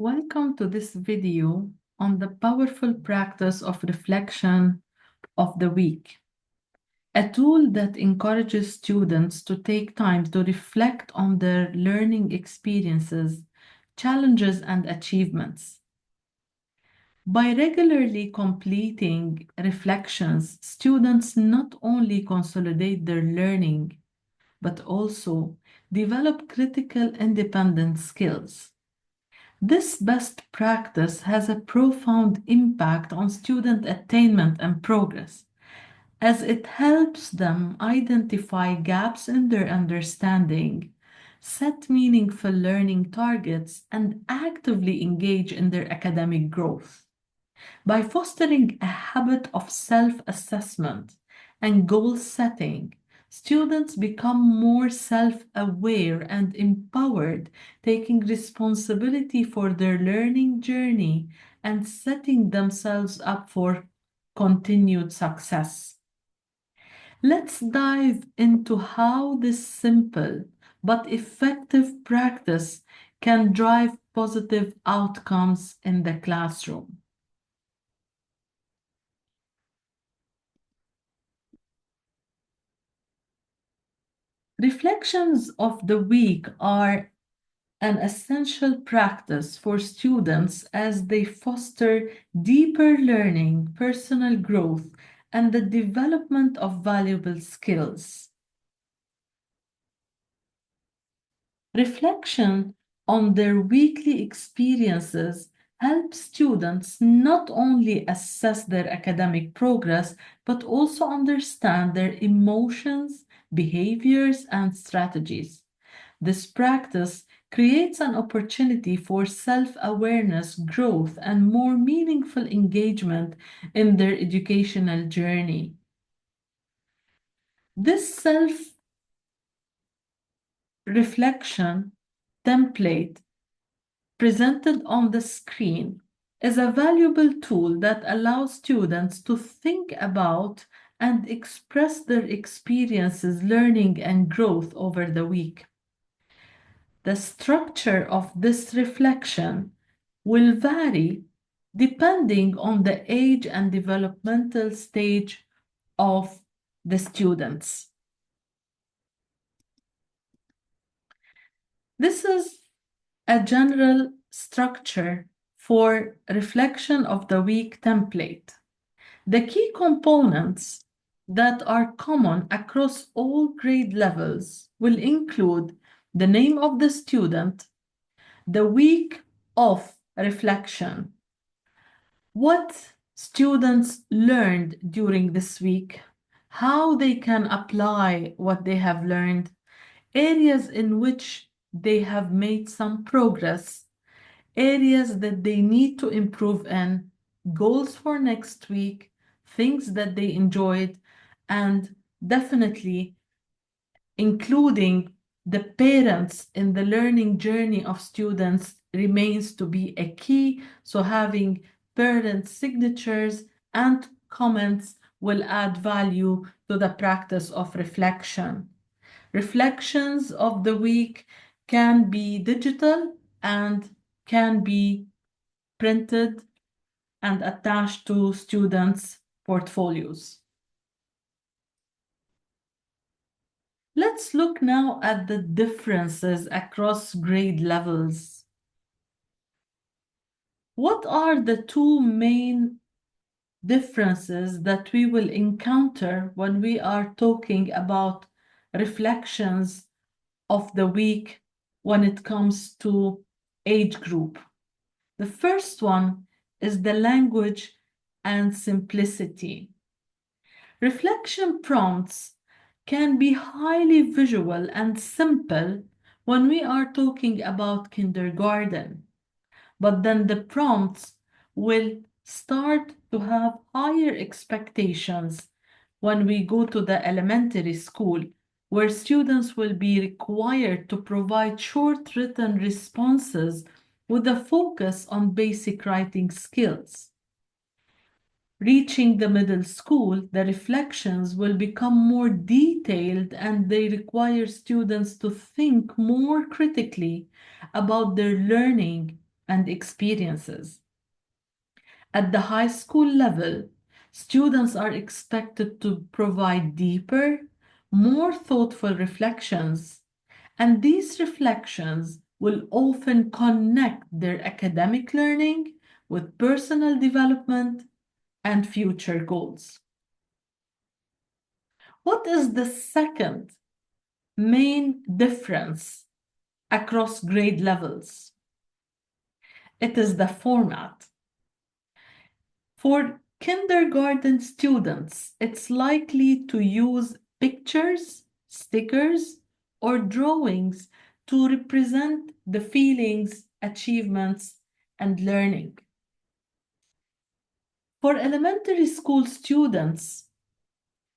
Welcome to this video on the powerful practice of reflection of the week, a tool that encourages students to take time to reflect on their learning experiences, challenges, and achievements. By regularly completing reflections, students not only consolidate their learning, but also develop critical independent skills. This best practice has a profound impact on student attainment and progress, as it helps them identify gaps in their understanding, set meaningful learning targets, and actively engage in their academic growth. By fostering a habit of self-assessment and goal setting, students become more self-aware and empowered, taking responsibility for their learning journey and setting themselves up for continued success. Let's dive into how this simple but effective practice can drive positive outcomes in the classroom. Reflections of the week are an essential practice for students as they foster deeper learning, personal growth, and the development of valuable skills. Reflection on their weekly experiences helps students not only assess their academic progress, but also understand their emotions, behaviors, and strategies. This practice creates an opportunity for self-awareness, growth, and more meaningful engagement in their educational journey. This self-reflection template presented on the screen is a valuable tool that allows students to think about and express their experiences, learning, and growth over the week. The structure of this reflection will vary depending on the age and developmental stage of the students. This is a general structure for reflection of the week template. The key components that are common across all grade levels will include the name of the student, the week of reflection, what students learned during this week, how they can apply what they have learned, areas in which they have made some progress, areas that they need to improve in, goals for next week, things that they enjoyed, and definitely including the parents in the learning journey of students remains to be a key. So having parent signatures and comments will add value to the practice of reflection. Reflections of the week can be digital and can be printed and attached to students' portfolios. Let's look now at the differences across grade levels. What are the two main differences that we will encounter when we are talking about reflections of the week when it comes to age group? The first one is the language and simplicity. Reflection prompts can be highly visual and simple when we are talking about kindergarten, but then the prompts will start to have higher expectations when we go to the elementary school, where students will be required to provide short written responses with a focus on basic writing skills. Reaching the middle school, the reflections will become more detailed and they require students to think more critically about their learning, and experiences. At the high school level, students are expected to provide deeper, more thoughtful reflections, and these reflections will often connect their academic learning with personal development and future goals. What is the second main difference across grade levels? It is the format. For kindergarten students, it's likely to use pictures, stickers, or drawings to represent the feelings, achievements, and learning. For elementary school students,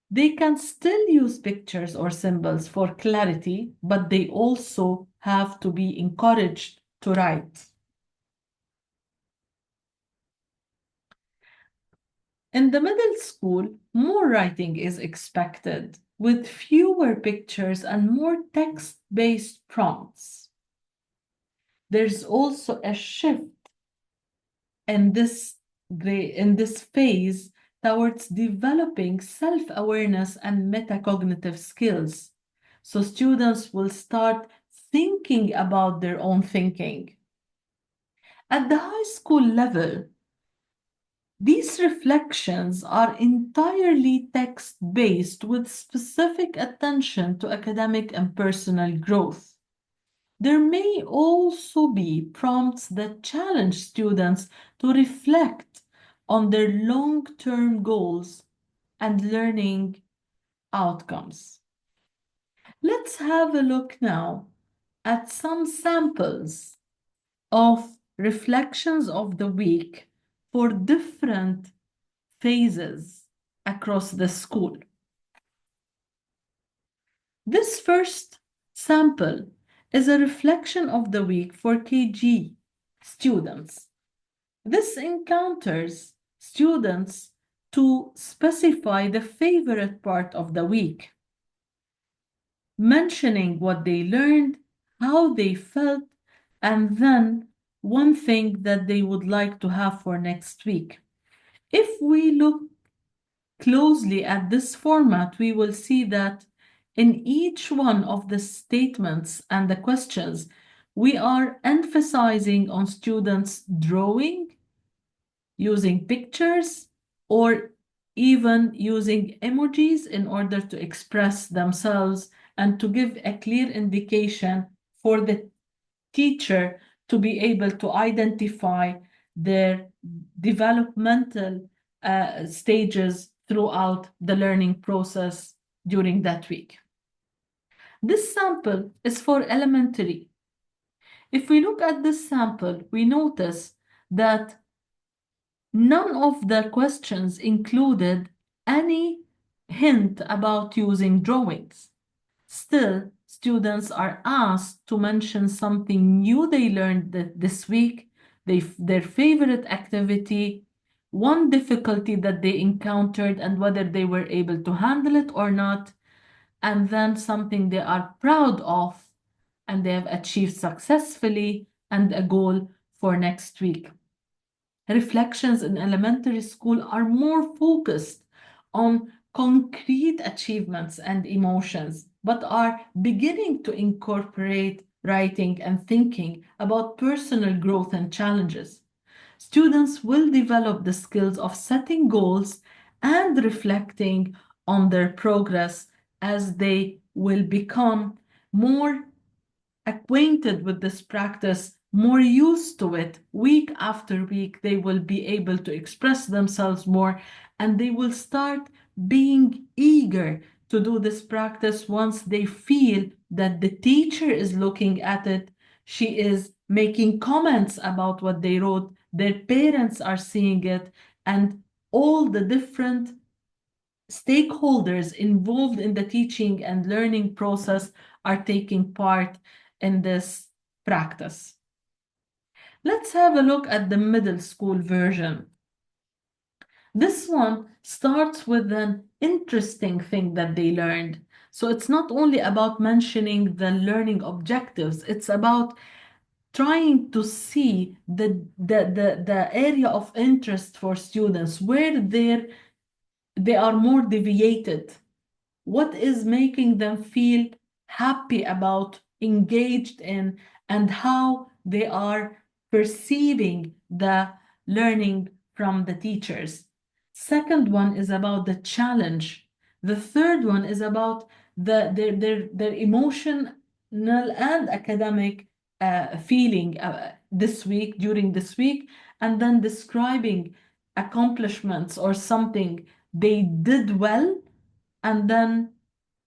they can still use pictures or symbols for clarity, but they also have to be encouraged to write. In the middle school, more writing is expected, with fewer pictures and more text-based prompts. There's also a shift in this phase towards developing self-awareness and metacognitive skills. So students will start thinking about their own thinking. At the high school level, these reflections are entirely text-based with specific attention to academic and personal growth. There may also be prompts that challenge students to reflect on their long-term goals and learning outcomes. Let's have a look now at some samples of reflections of the week for different phases across the school. This first sample is a reflection of the week for KG students. This encounters students to specify the favorite part of the week, mentioning what they learned, how they felt, and then one thing that they would like to have for next week. If we look closely at this format, we will see that in each one of the statements and the questions, we are emphasizing on students drawing, using pictures, or even using emojis in order to express themselves and to give a clear indication for the teacher to be able to identify their developmental stages throughout the learning process during that week. This sample is for elementary. If we look at this sample, we notice that none of the questions included any hint about using drawings. Still, students are asked to mention something new they learned this week, their favorite activity, one difficulty that they encountered and whether they were able to handle it or not, and then something they are proud of and they have achieved successfully and a goal for next week. Reflections in elementary school are more focused on concrete achievements and emotions, but are beginning to incorporate writing and thinking about personal growth and challenges. Students will develop the skills of setting goals and reflecting on their progress as they will become more acquainted with this practice, more used to it, week after week, they will be able to express themselves more and they will start being eager to do this practice once they feel that the teacher is looking at it, she is making comments about what they wrote, their parents are seeing it, and all the different stakeholders involved in the teaching and learning process are taking part in this practice. Let's have a look at the middle school version. This one starts with an interesting thing that they learned. So it's not only about mentioning the learning objectives, it's about trying to see the area of interest for students, where they are more deviated, what is making them feel happy about, engaged in, and how they are perceiving the learning from the teachers. Second one is about the challenge. The third one is about their emotional and academic feeling this week, during this week, and then describing accomplishments or something they did well, and then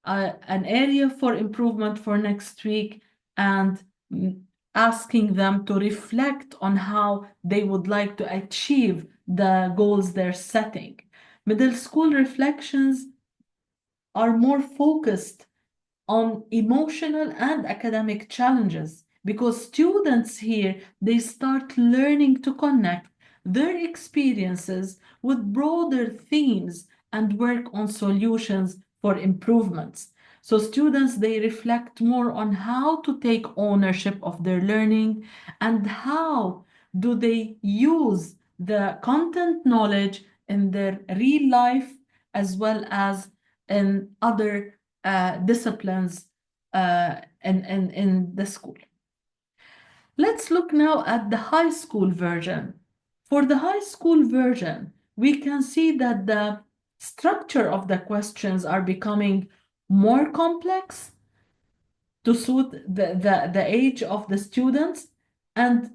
an area for improvement for next week, and asking them to reflect on how they would like to achieve the goals they're setting. Middle school reflections are more focused on emotional and academic challenges, because students here, they start learning to connect their experiences with broader themes and work on solutions for improvements. So students, they reflect more on how to take ownership of their learning, and how do they use the content knowledge in their real life, as well as in other disciplines in the school. Let's look now at the high school version. For the high school version, we can see that the structure of the questions are becoming more complex to suit the age of the students. And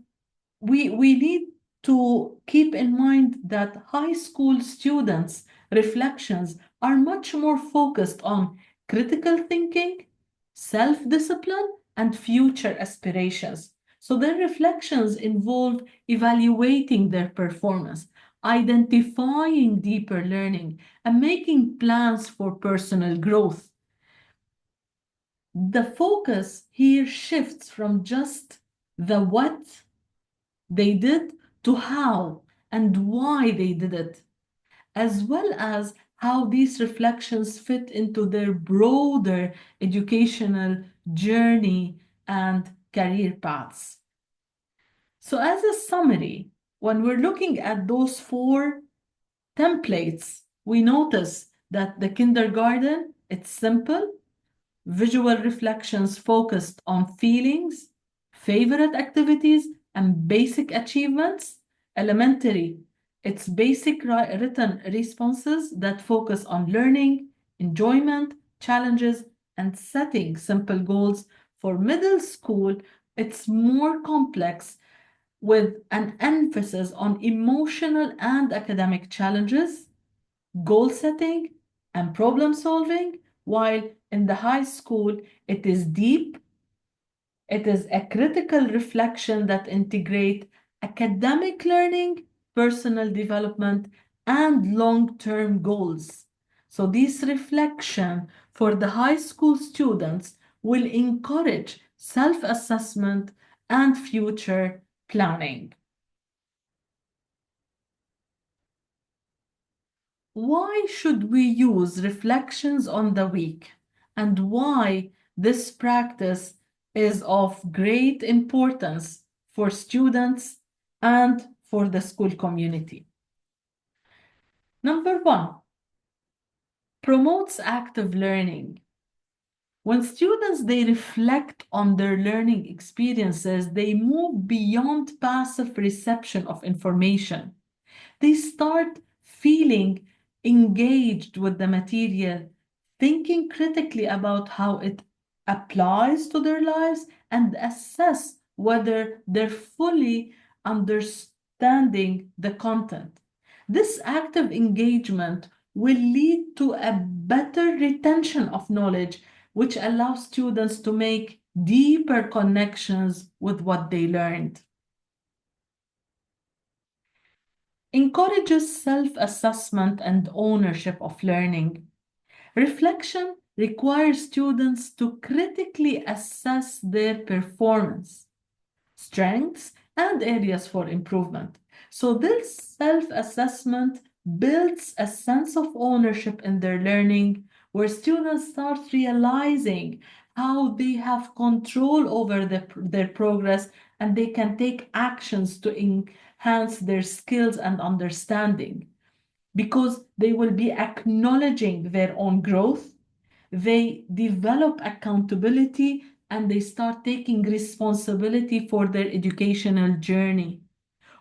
we need to keep in mind that high school students' reflections are much more focused on critical thinking, self-discipline, and future aspirations. So their reflections involve evaluating their performance, identifying deeper learning, and making plans for personal growth. The focus here shifts from just the what they did to how and why they did it, as well as how these reflections fit into their broader educational journey and career paths. So, as a summary, when we're looking at those four templates, we notice that the kindergarten, it's simple. Visual reflections focused on feelings, favorite activities, and basic achievements. Elementary, it's basic written responses that focus on learning, enjoyment, challenges, and setting simple goals. For middle school, it's more complex, with an emphasis on emotional and academic challenges, goal setting, and problem solving, while in the high school, it is deep. It is a critical reflection that integrate academic learning, personal development, and long-term goals. So this reflection for the high school students will encourage self-assessment and future planning. Why should we use reflections on the week, and why this practice is of great importance for students and for the school community? Number one, promotes active learning. When students, they reflect on their learning experiences, they move beyond passive reception of information. They start feeling engaged with the material, thinking critically about how it applies to their lives, and assess whether they're fully understanding the content. This active engagement will lead to a better retention of knowledge, which allows students to make deeper connections with what they learned. Encourages self-assessment and ownership of learning. Reflection requires students to critically assess their performance, strengths, and areas for improvement. So this self-assessment builds a sense of ownership in their learning, where students start realizing how they have control over their progress, and they can take actions to enhance their skills and understanding, because they will be acknowledging their own growth, they develop accountability, and they start taking responsibility for their educational journey.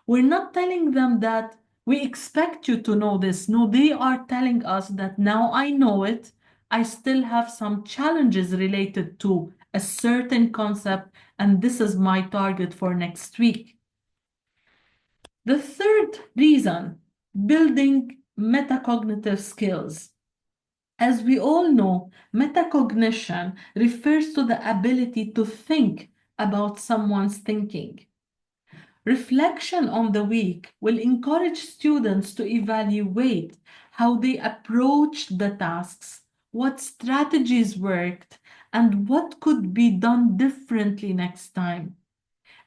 We're not telling them that we expect you to know this. No, they are telling us that now I know it. I still have some challenges related to a certain concept, and this is my target for next week. The third reason, building metacognitive skills. As we all know, metacognition refers to the ability to think about someone's thinking. Reflection on the week will encourage students to evaluate how they approached the tasks, what strategies worked, and what could be done differently next time.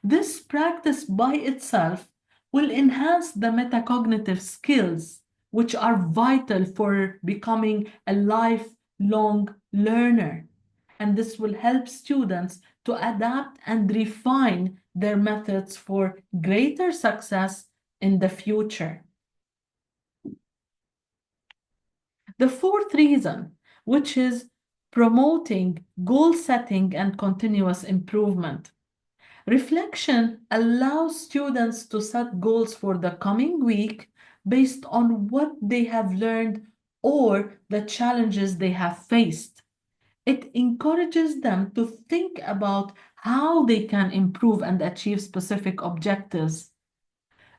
This practice by itself will enhance the metacognitive skills, which are vital for becoming a lifelong learner. And this will help students to adapt and refine their methods for greater success in the future. The fourth reason, which is promoting goal setting and continuous improvement. Reflection allows students to set goals for the coming week based on what they have learned or the challenges they have faced. It encourages them to think about how they can improve and achieve specific objectives.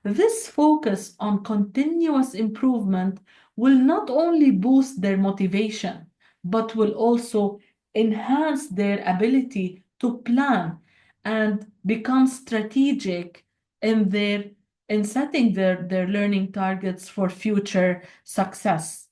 This focus on continuous improvement will not only boost their motivation, but will also enhance their ability to plan and become strategic in setting their learning targets for future success.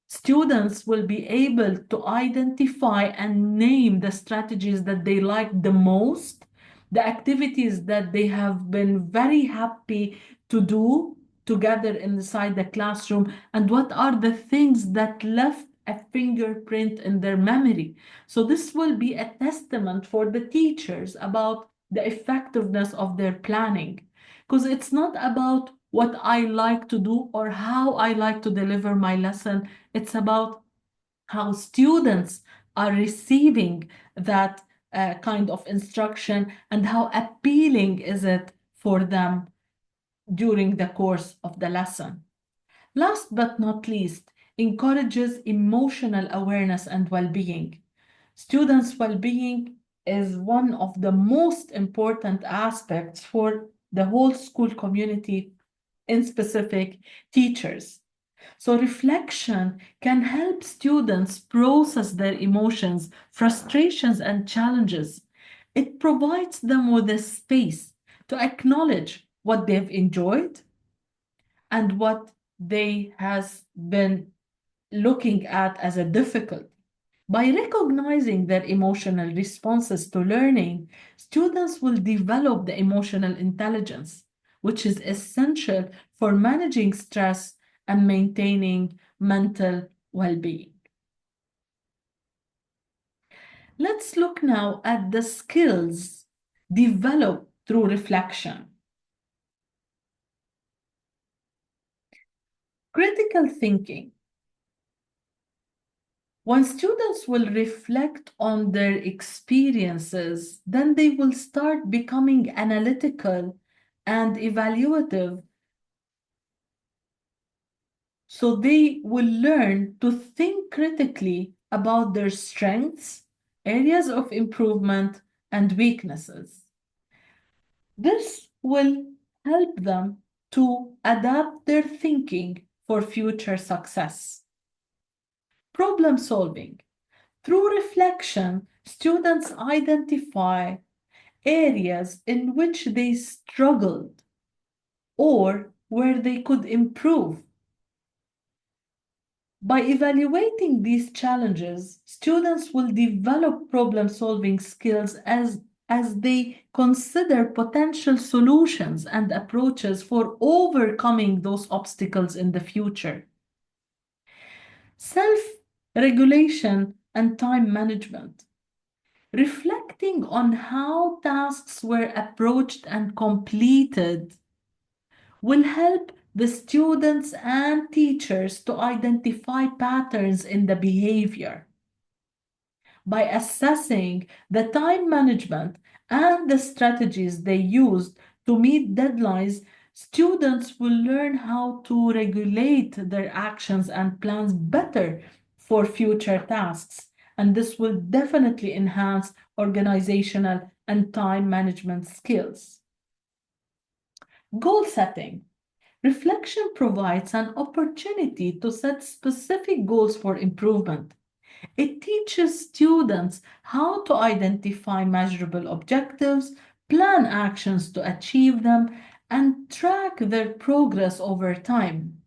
Students will be able to identify and name the strategies that they like the most, the activities that they have been very happy to do together inside the classroom, and what are the things that left a fingerprint in their memory. So this will be a testament for the teachers about the effectiveness of their planning, because it's not about what I like to do or how I like to deliver my lesson. It's about how students are receiving that kind of instruction and how appealing is it for them during the course of the lesson. Last but not least, encourages emotional awareness and well-being. Students' well-being is one of the most important aspects for the whole school community, in specific teachers. So reflection can help students process their emotions, frustrations, and challenges. It provides them with a space to acknowledge what they've enjoyed and what they has been looking at as a difficult. By recognizing their emotional responses to learning, students will develop the emotional intelligence, which is essential for managing stress and maintaining mental well-being. Let's look now at the skills developed through reflection. Critical thinking. When students will reflect on their experiences, then they will start becoming analytical and evaluative. So they will learn to think critically about their strengths, areas of improvement, and weaknesses. This will help them to adapt their thinking for future success. Problem solving. Through reflection, students identify areas in which they struggled or where they could improve. By evaluating these challenges, students will develop problem-solving skills as they consider potential solutions and approaches for overcoming those obstacles in the future. Self-regulation and time management. Reflecting on how tasks were approached and completed will help the students and teachers to identify patterns in the behavior. By assessing the time management and the strategies they used to meet deadlines, students will learn how to regulate their actions and plans better for future tasks. And this will definitely enhance organizational and time management skills. Goal setting. Reflection provides an opportunity to set specific goals for improvement. It teaches students how to identify measurable objectives, plan actions to achieve them, and track their progress over time.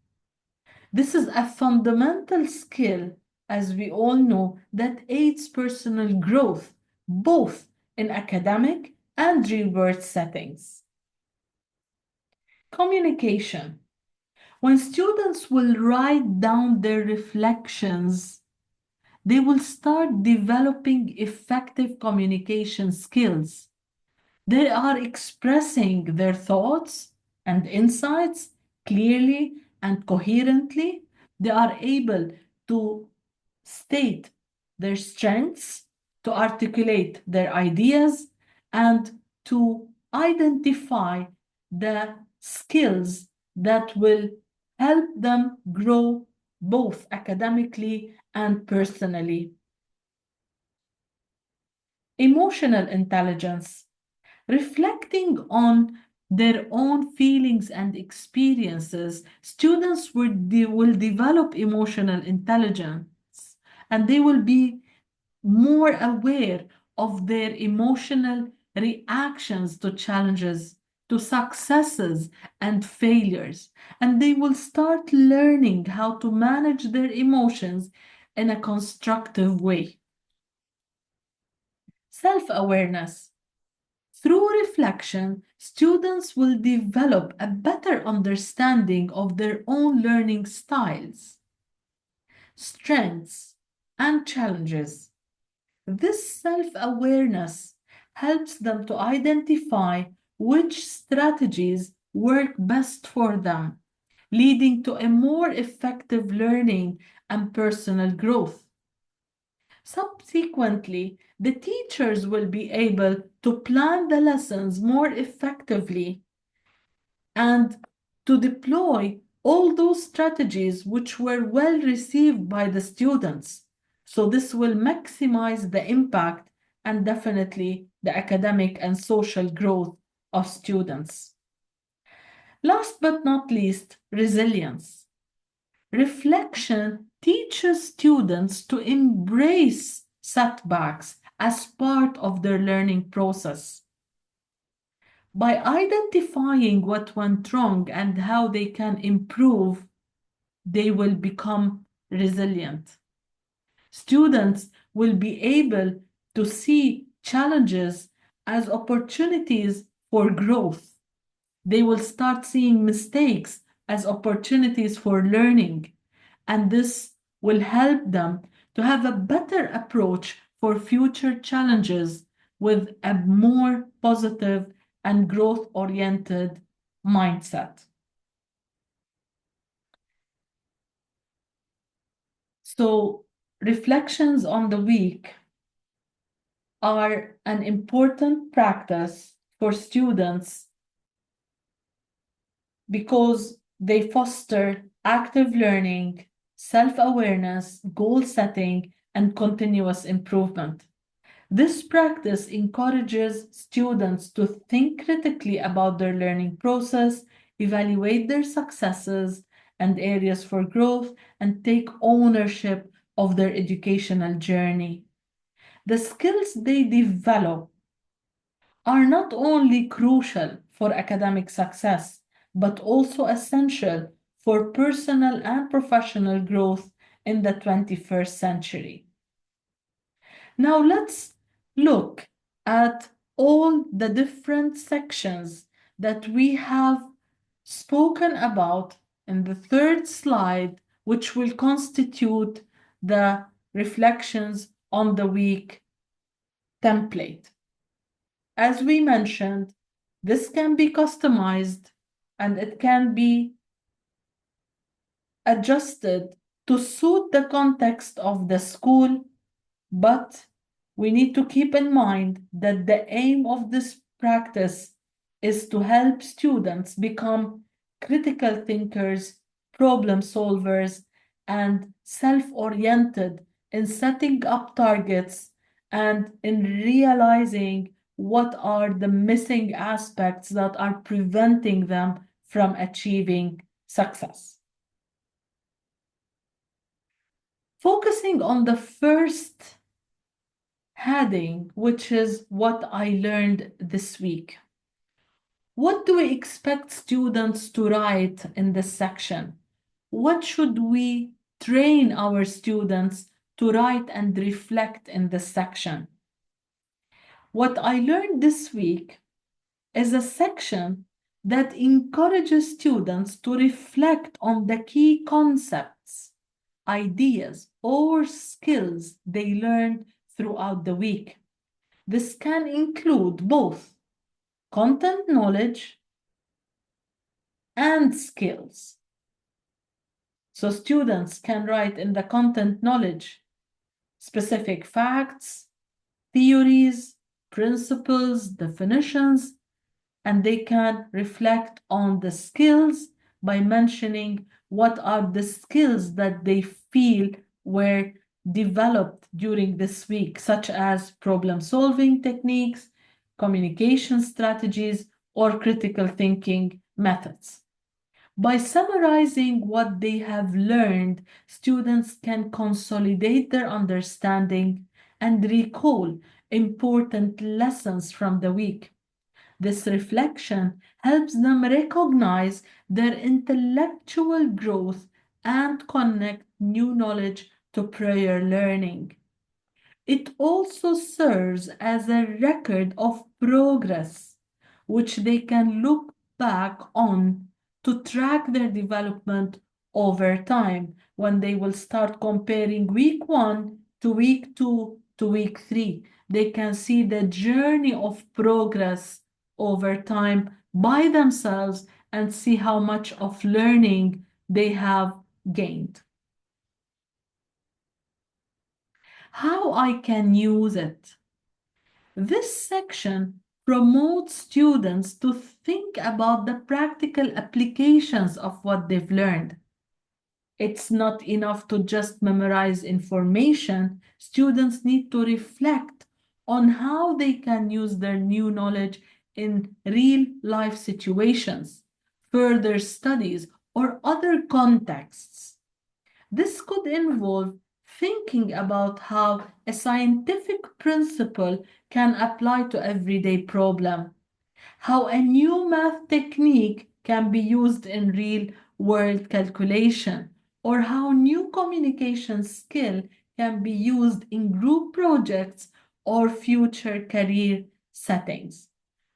This is a fundamental skill, as we all know, that aids personal growth, both in academic and real-world settings. Communication. When students will write down their reflections, they will start developing effective communication skills. They are expressing their thoughts and insights clearly and coherently. They are able to state their strengths, to articulate their ideas, and to identify the skills that will help them grow both academically and personally. Emotional intelligence, reflecting on their own feelings and experiences, students will develop emotional intelligence and they will be more aware of their emotional reactions to challenges, to successes and failures. And they will start learning how to manage their emotions in a constructive way. Self-awareness. Through reflection, students will develop a better understanding of their own learning styles, strengths, and challenges. This self-awareness helps them to identify which strategies work best for them, leading to a more effective learning and personal growth. Subsequently, the teachers will be able to plan the lessons more effectively and to deploy all those strategies which were well received by the students. So this will maximize the impact and definitely the academic and social growth of students. Last but not least, resilience. Reflection teaches students to embrace setbacks as part of their learning process. By identifying what went wrong and how they can improve, they will become resilient. Students will be able to see challenges as opportunities for growth. They will start seeing mistakes as opportunities for learning, and this will help them to have a better approach for future challenges with a more positive and growth-oriented mindset. So, reflections on the week are an important practice for students because they foster active learning, self-awareness, goal setting, and continuous improvement. This practice encourages students to think critically about their learning process, evaluate their successes and areas for growth, and take ownership of their educational journey. The skills they develop are not only crucial for academic success, but also essential for personal and professional growth in the 21st century. Now let's look at all the different sections that we have spoken about in the third slide, which will constitute the reflections on the week template. As we mentioned, this can be customized and it can be adjusted to suit the context of the school, but we need to keep in mind that the aim of this practice is to help students become critical thinkers, problem solvers, and self-oriented in setting up targets and in realizing what are the missing aspects that are preventing them from achieving success. Focusing on the first heading, which is what I learned this week. What do we expect students to write in this section? What should we train our students to write and reflect in this section? What I learned this week is a section that encourages students to reflect on the key concepts, ideas, or skills they learned throughout the week. This can include both content knowledge and skills. So students can write in the content knowledge specific facts, theories, principles, definitions, and they can reflect on the skills by mentioning what are the skills that they feel were developed during this week, such as problem-solving techniques, communication strategies, or critical thinking methods. By summarizing what they have learned, students can consolidate their understanding and recall important lessons from the week. This reflection helps them recognize their intellectual growth and connect new knowledge to prior learning. It also serves as a record of progress, which they can look back on to track their development over time when they will start comparing week 1 to week 2 to week 3. They can see the journey of progress over time by themselves and see how much of learning they have gained. How I can use it. This section promotes students to think about the practical applications of what they've learned. It's not enough to just memorize information. Students need to reflect on how they can use their new knowledge in real life situations, further studies, or other contexts. This could involve thinking about how a scientific principle can apply to everyday problem, how a new math technique can be used in real-world calculation, or how new communication skill can be used in group projects or future career settings.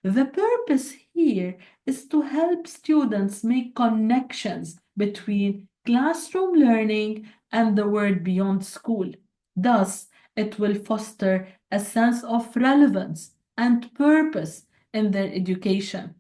The purpose here is to help students make connections between classroom learning and the world beyond school. Thus, it will foster a sense of relevance and purpose in their education.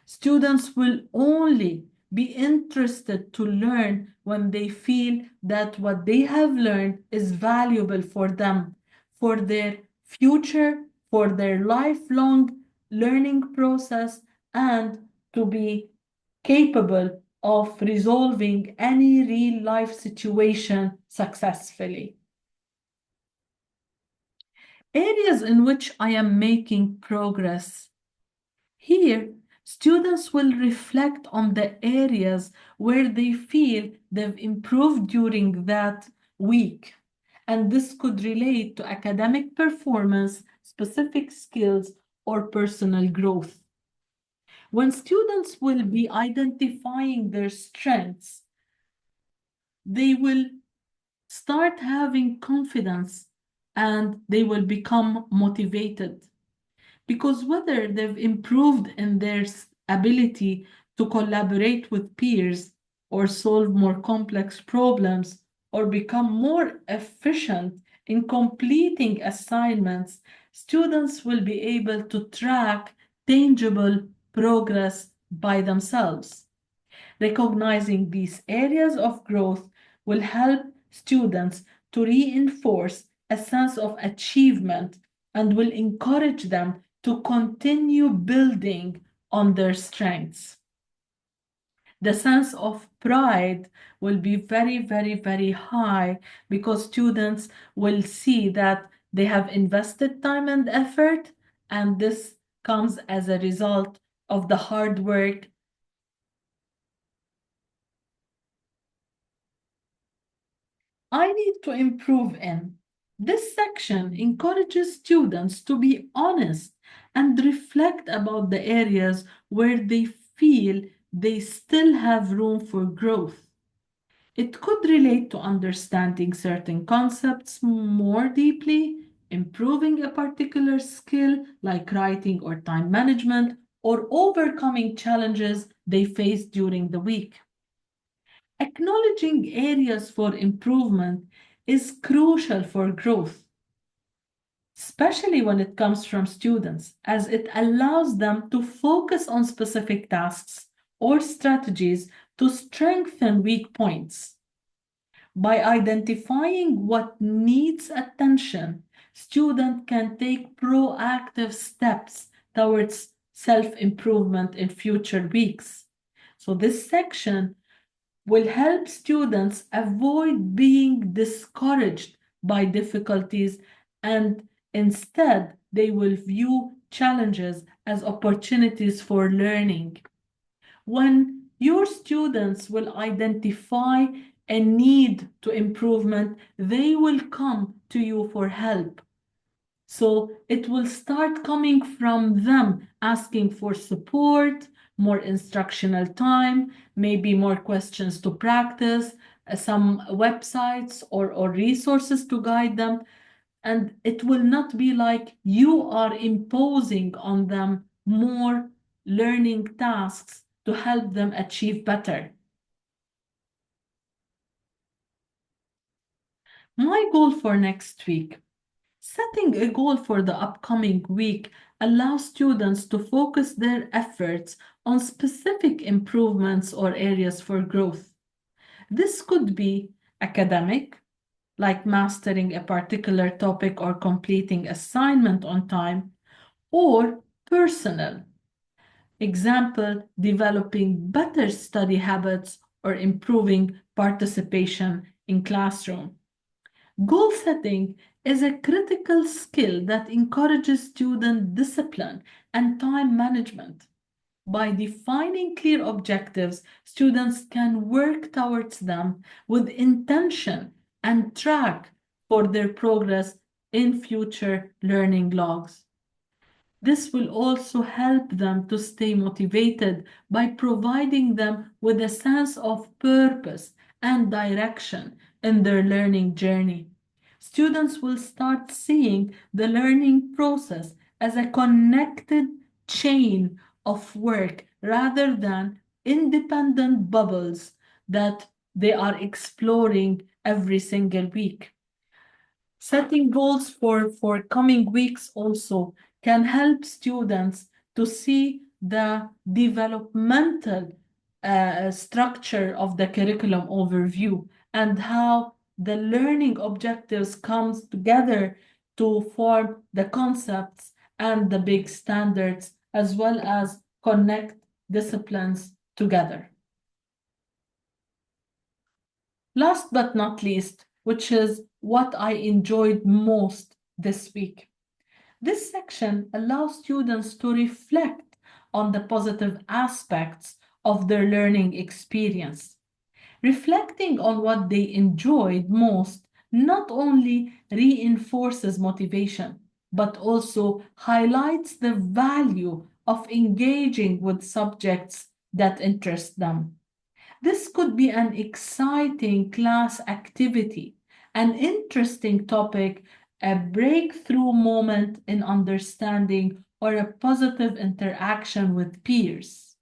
Students will only be interested to learn when they feel that what they have learned is valuable for them, for their future, for their lifelong learning process, and to be capable of resolving any real life situation successfully. Areas in which I am making progress. Here, students will reflect on the areas where they feel they've improved during that week. And this could relate to academic performance, specific skills, or personal growth. When students will be identifying their strengths, they will start having confidence and they will become motivated. Because whether they've improved in their ability to collaborate with peers or solve more complex problems or become more efficient in completing assignments Students will be able to track tangible progress by themselves. Recognizing these areas of growth will help students to reinforce a sense of achievement and will encourage them to continue building on their strengths. The sense of pride will be very, very, very high because students will see that they have invested time and effort, and this comes as a result of the hard work. I need to improve in. This section encourages students to be honest and reflect about the areas where they feel they still have room for growth. It could relate to understanding certain concepts more deeply, improving a particular skill like writing or time management, or overcoming challenges they face during the week. Acknowledging areas for improvement is crucial for growth, especially when it comes from students, as it allows them to focus on specific tasks or strategies to strengthen weak points. By identifying what needs attention, students can take proactive steps towards self-improvement in future weeks. So this section will help students avoid being discouraged by difficulties, and instead they will view challenges as opportunities for learning. When your students will identify a need to improvement, they will come to you for help. So it will start coming from them asking for support, more instructional time, maybe more questions to practice, some websites or resources to guide them. And it will not be like you are imposing on them more learning tasks to help them achieve better. My goal for next week. Setting a goal for the upcoming week allows students to focus their efforts on specific improvements or areas for growth. This could be academic, like mastering a particular topic or completing assignment on time, or personal. Example, developing better study habits or improving participation in classroom. Goal setting is a critical skill that encourages student discipline and time management. By defining clear objectives, students can work towards them with intention and track for their progress in future learning logs. This will also help them to stay motivated by providing them with a sense of purpose and direction in their learning journey. Students will start seeing the learning process as a connected chain of work rather than independent bubbles that they are exploring every single week. Setting goals for coming weeks also can help students to see the developmental structure of the curriculum overview and how the learning objectives comes together to form the concepts and the big standards as well as connect disciplines together. Last but not least, which is what I enjoyed most this week. This section allows students to reflect on the positive aspects of their learning experience. Reflecting on what they enjoyed most not only reinforces motivation, but also highlights the value of engaging with subjects that interest them. This could be an exciting class activity, an interesting topic, a breakthrough moment in understanding, or a positive interaction with peers.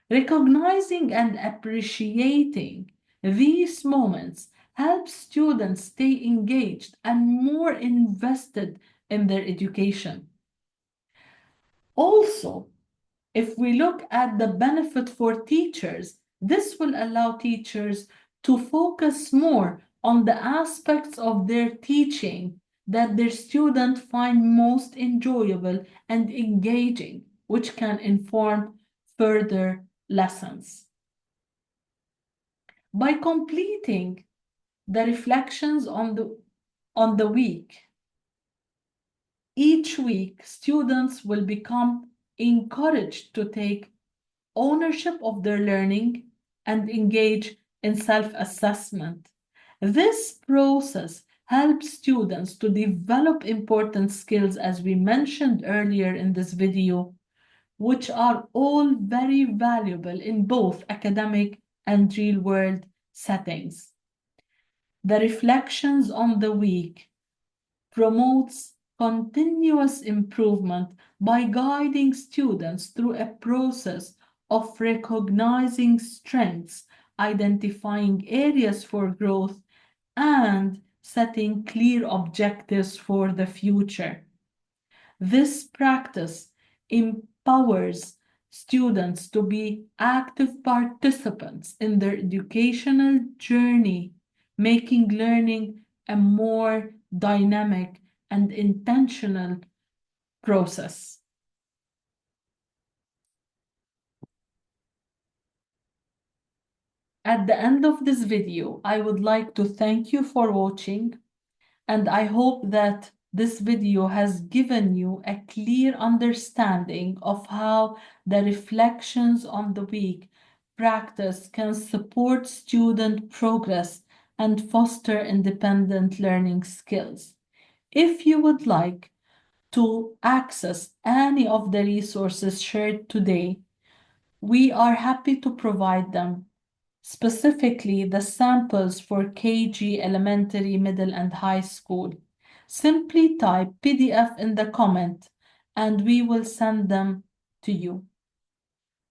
Recognizing and appreciating these moments helps students stay engaged and more invested in their education. Also, if we look at the benefit for teachers, this will allow teachers to focus more on the aspects of their teaching that their students find most enjoyable and engaging, which can inform further lessons. By completing the reflections on the week, each week, students will become encouraged to take ownership of their learning and engage in self-assessment. This process helps students to develop important skills, as we mentioned earlier in this video, which are all very valuable in both academic and real-world settings. The reflections on the week promotes continuous improvement by guiding students through a process of recognizing strengths, identifying areas for growth, and setting clear objectives for the future. This practice empowers students to be active participants in their educational journey, making learning a more dynamic and intentional process. At the end of this video, I would like to thank you for watching, and I hope that this video has given you a clear understanding of how the reflections on the week practice can support student progress and foster independent learning skills. If you would like to access any of the resources shared today, we are happy to provide them, specifically the samples for KG, elementary, middle, and high school. Simply type PDF in the comment and we will send them to you.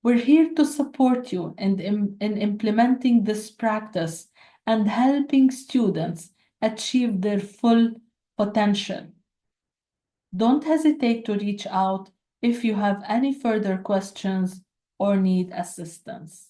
We're here to support you in implementing this practice and helping students achieve their full potential. Don't hesitate to reach out if you have any further questions or need assistance.